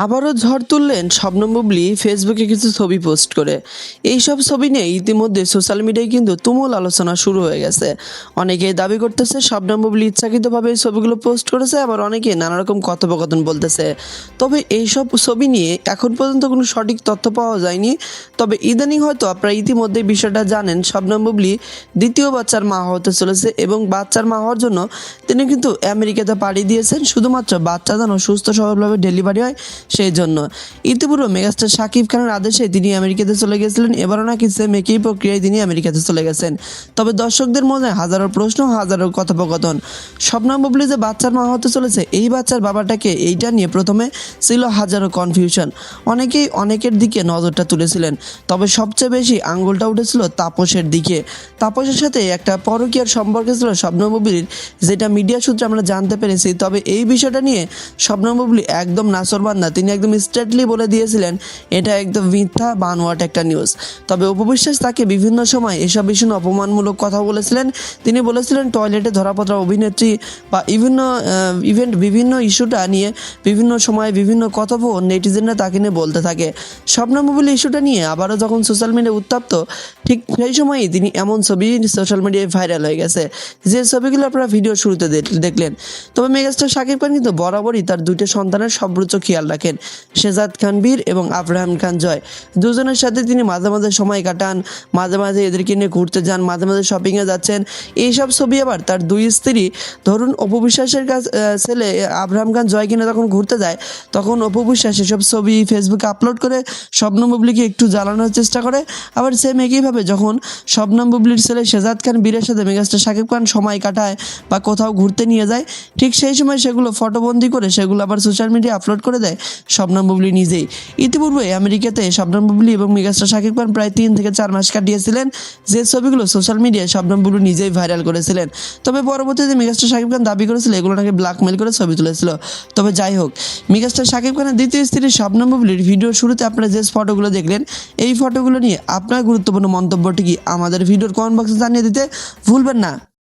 আবারও ঝড় তুললেন শবনম বুবলী ফেসবুকে কিছু ছবি পোস্ট করে। এইসব ছবি নিয়ে ইতিমধ্যে সোশ্যাল মিডিয়ায় কিন্তু তুমুল আলোচনা শুরু হয়ে গেছে। অনেকেই দাবি করতেছে শবনম বুবলী ইচ্ছাকৃতভাবে এই ছবিগুলো পোস্ট করেছে, আবার অনেকে নানা রকম কথোপকথন বলতেছে। তবে এইসব ছবি নিয়ে এখন পর্যন্ত কোনো সঠিক তথ্য পাওয়া যায়নি। তবে ইদানিং হয়তো আপনারা ইতিমধ্যে বিষয়টা জানেন, শবনম বুবলী দ্বিতীয় বাচ্চার মা হতে চলেছে এবং বাচ্চার মা হওয়ার জন্য তিনি কিন্তু আমেরিকাতে পাড়ি দিয়েছেন, শুধুমাত্র বাচ্চা যেন সুস্থ সবলভাবে ডেলিভারি হয় সেই জন্য। ইতিপূর্বে মেগাস্টার শাকিব খানের আদেশে তিনি আমেরিকাতে চলে গেছিলেন, এবারও নাকি সেম একই প্রক্রিয়ায় তিনি আমেরিকাতে চলে গেছেন। তবে দর্শকদের মনে হাজারো প্রশ্ন, হাজারো কথোপকথন। শবনম বুবলী যে বাচ্চার মা হতে চলেছে, এই বাচ্চার বাবাটাকে, এইটা নিয়ে প্রথমে ছিল হাজারো কনফিউশন। অনেকেই অনেকের দিকে নজরটা তুলেছিলেন, তবে সবচেয়ে বেশি আঙ্গুলটা উঠেছিল তাপসের দিকে। তাপসের সাথে একটা পরকীয়ার সম্পর্ক ছিল শবনম বুবলীর, যেটা মিডিয়া সূত্রে আমরা জানতে পেরেছি। তবে এই বিষয়টা নিয়ে শবনম বুবলী একদম নাছোড়বান্দা, তিনি একদম স্ট্রেটলি বলে দিয়েছিলেন এটা একদম মিথ্যা বানোয়াট একটা নিউজ। তবে অপু বিশ্বাস তাকে বিভিন্ন সময় এসব বিষয়ে অপমানমূলক কথা বলেছিলেন। তিনি বলেছিলেন টয়লেটে ধরা পড়া অভিনেত্রী বা বিভিন্ন ইস্যুটা নিয়ে বিভিন্ন সময় বিভিন্ন কথোপকথন নেটিজেনরা তাকে নিয়ে বলতে থাকে। শবনম বুবলী ইস্যুটা নিয়ে আবারও যখন সোশ্যাল মিডিয়ায় উত্তপ্ত, ঠিক সেই সময়ই তিনি এমন ছবি সোশ্যাল মিডিয়ায় ভাইরাল হয়ে গেছে, যে ছবিগুলো আপনারা ভিডিও শুরুতে দেখলেন। তবে মেগাস্টার শাকিব খান কিন্তু বরাবরই তার দুইটা সন্তানের সর্বোচ্চ খেয়াল রাখেন, শেহজাদ খান বীর এবং আব্রাহাম খান জয়। দুজনের সাথে তিনি মাঝে মাঝে সময় কাটান, মাঝে মাঝে এদেরকে নিয়ে ঘুরতে যান, মাঝে মাঝে শপিংয়ে যাচ্ছেন। এইসব ছবি আবার তার দুই স্ত্রী, ধরুন অপু বিশ্বাসের ছেলে আব্রাহাম খান জয় কিনা যখন ঘুরতে যায়, তখন অপু বিশ্বাস এসব ছবি ফেসবুকে আপলোড করে শবনম বুবলীকে একটু জ্বালানোর চেষ্টা করে। আবার সেম একইভাবে যখন শবনম বুবলীর ছেলে শেহজাদ খান বীরের সাথে মেগাস্টার শাকিব খান সময় কাটায় বা কোথাও ঘুরতে নিয়ে যায়, ঠিক সেই সময় সেগুলো ফটোবন্দি করে সেগুলো আবার সোশ্যাল মিডিয়ায় আপলোড করে দেয় শবনম বুবলী নিজেই। ইতিপূর্বে আমেরিকাতে শবনম বুবলী এবং মেগাস্টার শাকিব খান প্রায় 3 থেকে 4 মাস কাটিয়েছিলেন, যে ছবিগুলো সোশ্যাল মিডিয়ায় শবনম বুবলী নিজেই ভাইরাল করেছিলেন। তবে পরবর্তীতে মেগাস্টার শাকিব খান দাবি করেছিল এগুলো নাকি ব্ল্যাকমেল করে ছবি তুলেছিল। তবে যাই হোক, মেগাস্টার শাকিব খানের দ্বিতীয় স্ত্রী শবনম বুবলীর ভিডিওর শুরুতে আপনারা যে ফটোগুলো দেখলেন, এই ফটোগুলো নিয়ে আপনার গুরুত্বপূর্ণ মন্তব্যটি কি আমাদের ভিডিওর কমেন্ট বক্সে জানিয়ে দিতে ভুলবেন না।